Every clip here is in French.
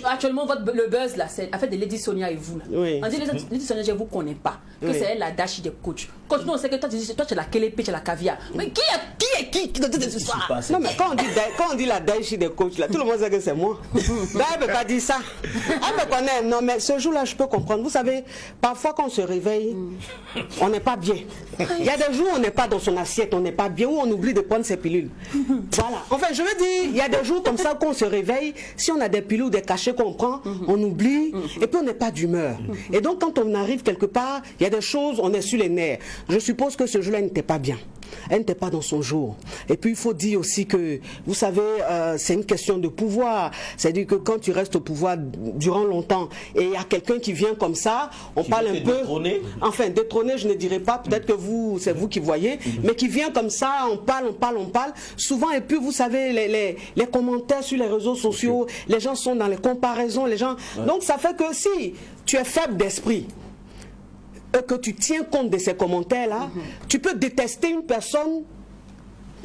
Actuellement, le buzz, là, c'est en fait de Lady Sonia et vous. Là. Oui. On dit Lady Sonia, je ne vous connais pas. Que c'est elle la dashi des coachs. Coach, non, c'est que toi, tu es la Kélepé, tu es la caviar. Mais qui est qui de ce soir? Non, mais quand on dit la dashi des coachs, là, tout le monde sait que c'est moi. Là, elle ne peut pas dire ça. Elle me connaît. Non, mais ce jour-là, je peux comprendre. Vous savez, parfois, quand on se réveille, on n'est pas bien. Il y a des jours où on n'est pas dans son assiette, on n'est pas bien, où on oublie de prendre ses pilules. Voilà. Enfin, je veux dire, il y a des jours comme ça qu'on se réveille, si on a des pilules ou des cachets qu'on prend, on oublie, et puis on n'est pas d'humeur. Et donc, quand on arrive quelque part, il y a des choses, on est sur les nerfs. Je suppose que ce jour-là, elle n'était pas bien. Elle n'était pas dans son jour. Et puis, il faut dire aussi que, vous savez, c'est une question de pouvoir. C'est-à-dire que quand tu restes au pouvoir durant longtemps, et il y a quelqu'un qui vient comme ça, on parle un peu... Détrôner. Enfin, détrôner, je ne dirais pas, peut-être que vous, c'est vous qui voyez, mais qui vient comme ça, on parle. Souvent, et puis, vous savez, les commentaires sur les réseaux sociaux, les gens sont dans les comparaisons, les gens... Donc, ça fait que si tu es faible d'esprit, que tu tiens compte de ces commentaires-là, tu peux détester une personne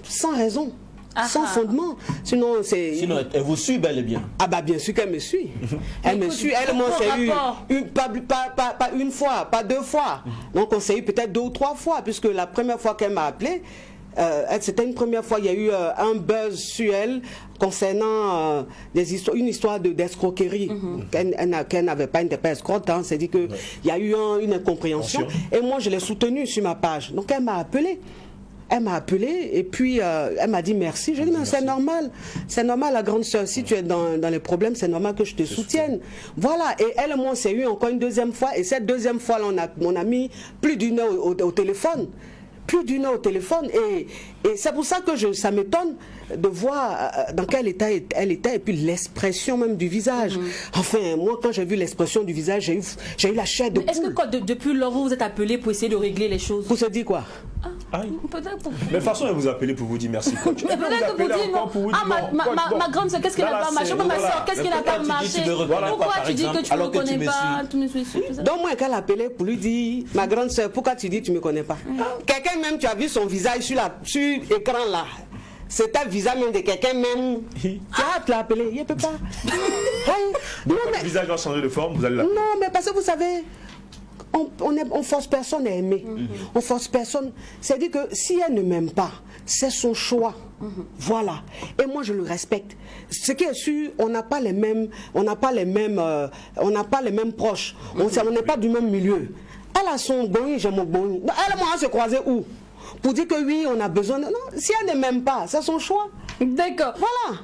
sans raison, sans fondement. Sinon, elle vous suit bel et bien. Ah bah bien sûr qu'elle me suit. Elle me suit. Elle, moi, c'est eu pas une fois, pas deux fois. Donc on s'est eu peut-être 2 ou 3 fois, puisque la première fois qu'elle m'a appelé, c'était une première fois, il y a eu un buzz sur elle concernant une histoire d'escroquerie. Qu'elle n'avait pas, n'était pas escroque, hein, c'est dit qu'il y a eu une incompréhension. Et moi, je l'ai soutenue sur ma page. Donc, elle m'a appelé. Elle m'a appelé et puis elle m'a dit merci. J'ai dit mais c'est normal. C'est normal, la grande sœur. Si tu es dans les problèmes, c'est normal que je te soutienne. Voilà. Et elle et moi, on s'est eu encore une deuxième fois. Et cette deuxième fois, là, on a mis plus d'1 heure au téléphone. Plus d'1 heure au téléphone. Et c'est pour ça que ça m'étonne de voir dans quel état elle était, et puis l'expression même du visage. Enfin, moi, quand j'ai vu l'expression du visage, j'ai eu la chair de poule. Est-ce que depuis lors, vous vous êtes appelé pour essayer de régler les choses? Pour se dire quoi? Mais de toute façon, elle vous a appelé pour vous dire merci, coach. Mais peut-être que vous dites, ma grande soeur, qu'est-ce qui n'a pas marché? Ma soeur, qu'est-ce qui n'a pas marché? Pourquoi tu dis que tu ne me connais pas? Tu me suis. Donc, moi, qu'elle appelait pour lui dire, ma grande soeur, pourquoi tu dis que tu ne me connais pas? Quelqu'un même, tu as vu son visage sur l'écran là. C'est un visage même de quelqu'un même. Tu l'as appelé, il ne peut pas. Donc, quand le visage va changer de forme, vous allez l'appeler. Non, mais parce que vous savez, on force personne à aimer. On force personne. C'est-à-dire que si elle ne m'aime pas, c'est son choix. Voilà. Et moi, je le respecte. Ce qui est sûr, on n'a pas les mêmes proches. On n'est pas du même milieu. Elle a son bon, j'ai mon bon. Elle et moi, on se croisait où? Pour dire que oui, on a besoin de... Non, si elle ne m'aime pas, c'est son choix. D'accord. Voilà.